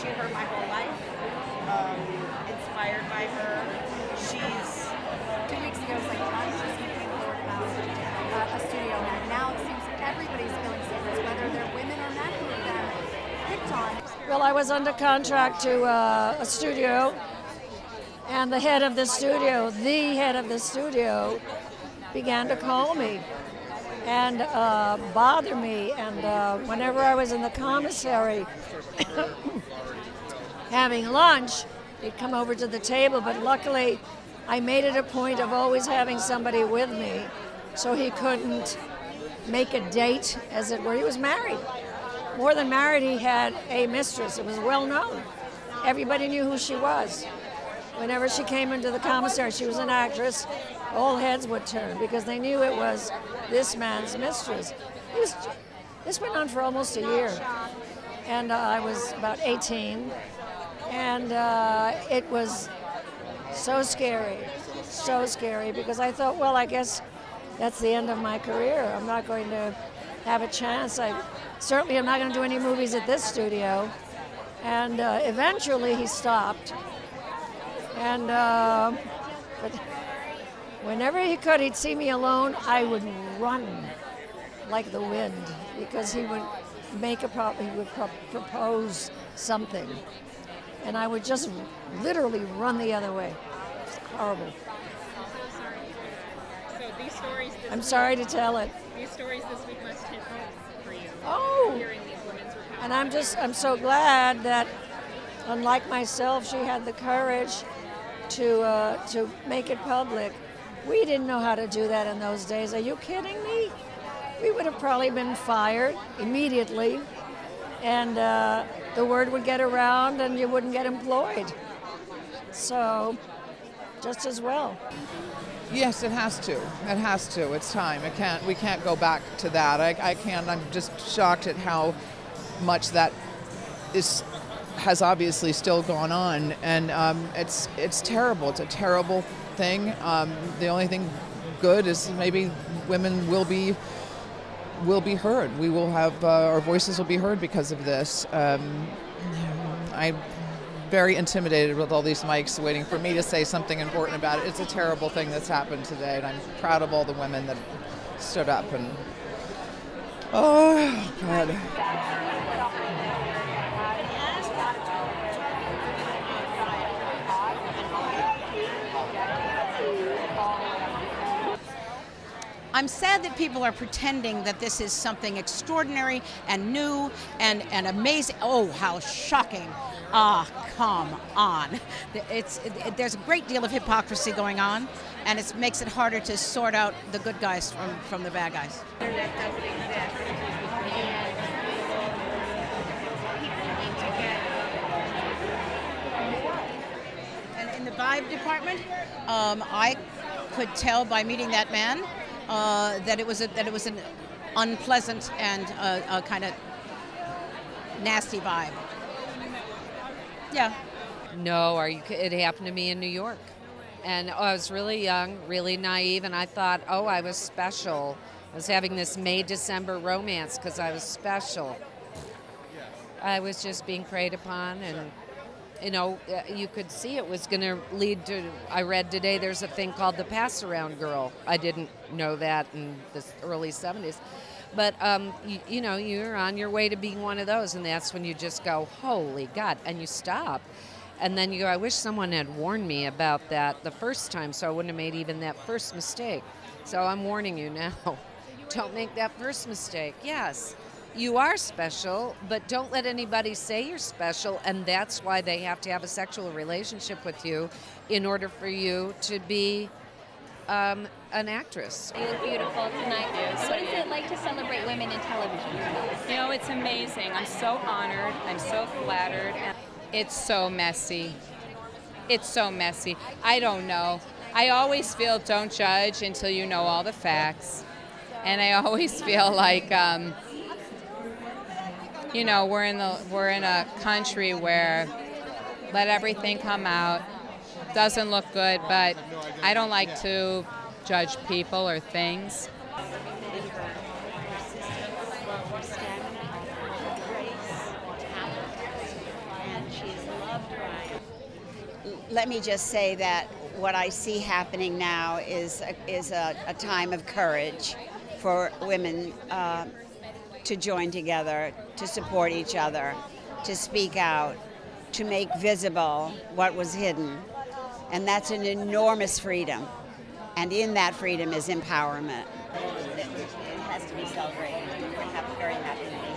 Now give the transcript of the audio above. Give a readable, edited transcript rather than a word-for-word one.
watching her my whole life, inspired by her. She's 2 weeks ago, it was like conscious came forward about a studio man. Now it seems everybody's feeling secrets, whether they're women or men who have been picked on. Well, I was under contract to a studio, and the head of the studio, began to call me and bother me. And whenever I was in the commissary having lunch, he'd come over to the table, but luckily I made it a point of always having somebody with me, so he couldn't make a date, as it were. He was married. More than married, he had a mistress. It was well known. Everybody knew who she was. Whenever she came into the commissary, she was an actress, all heads would turn because they knew it was this man's mistress. This went on for almost a year. And I was about 18. And it was so scary because I thought, well, I guess that's the end of my career. I'm not going to have a chance. Certainly I'm not going to do any movies at this studio. And eventually he stopped. And but whenever he could, he'd see me alone, I would run like the wind because he would propose something. And I would just literally run the other way. It's horrible. So these stories I'm sorry to tell it. These stories this week must hit home for you. Oh! Hearing these women's recounts. And I'm so glad that, unlike myself, she had the courage to make it public. We didn't know how to do that in those days. Are you kidding me? We would have probably been fired immediately, and the word would get around and you wouldn't get employed. So, just as well. Yes, it has to. It has to. It's time. We can't go back to that. I can't. I'm just shocked at how much that has obviously still gone on, and it's terrible. It's a terrible thing. The only thing good is maybe women will be heard. We will have our voices will be heard because of this. I'm very intimidated with all these mics waiting for me to say something important about it. It's a terrible thing that's happened today, and I'm proud of all the women that stood up. And oh God. I'm sad that people are pretending that this is something extraordinary and new and amazing. Oh, how shocking. Ah, come on. There's a great deal of hypocrisy going on, and it makes it harder to sort out the good guys from the bad guys. And in the vibe department, I could tell by meeting that man that it was an unpleasant and a kind of nasty vibe. Yeah. No, it happened to me in New York. And I was really young, really naive, and I thought, oh, I was special. I was having this May-December romance because I was special. I was just being preyed upon, and you could see it was going to lead to, I read today there's a thing called the pass-around girl. I didn't know that in the early 70s. But, you're on your way to being one of those, and that's when you just go, holy God, and you stop. And then you go, I wish someone had warned me about that the first time so I wouldn't have made even that first mistake. So I'm warning you now, don't make that first mistake. Yes, you are special, but don't let anybody say you're special, and that's why they have to have a sexual relationship with you in order for you to be an actress. You look beautiful tonight. What is it like to celebrate women in television? It's amazing. I'm so honored. I'm so flattered. It's so messy. It's so messy. I don't know. I always feel don't judge until you know all the facts. And I always feel like, we're in a country where let everything come out. Doesn't look good, but I don't like to judge people or things. let me just say that what I see happening now is a time of courage for women to join together, to support each other, to speak out, to make visible what was hidden. And that's an enormous freedom. And in that freedom is empowerment. It has to be celebrated. We're very happy to be